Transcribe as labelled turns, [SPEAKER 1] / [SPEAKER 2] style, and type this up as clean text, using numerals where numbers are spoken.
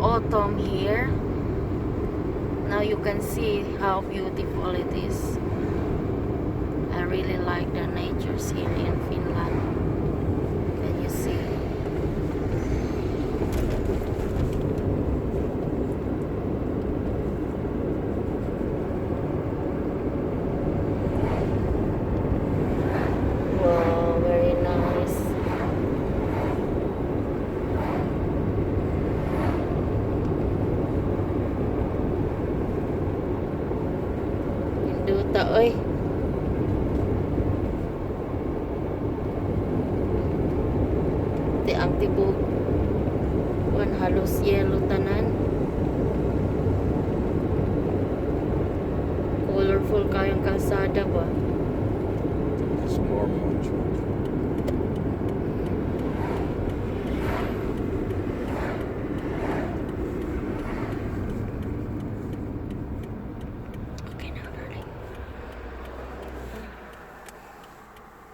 [SPEAKER 1] autumn here. Now you can see how beautiful it is. I really like the natures here in Finland. Can you see? Wow, very nice. Induta, oy. Ang tibok wan halos yellow tanan, colorful kayong kalsada ba.
[SPEAKER 2] It's more much.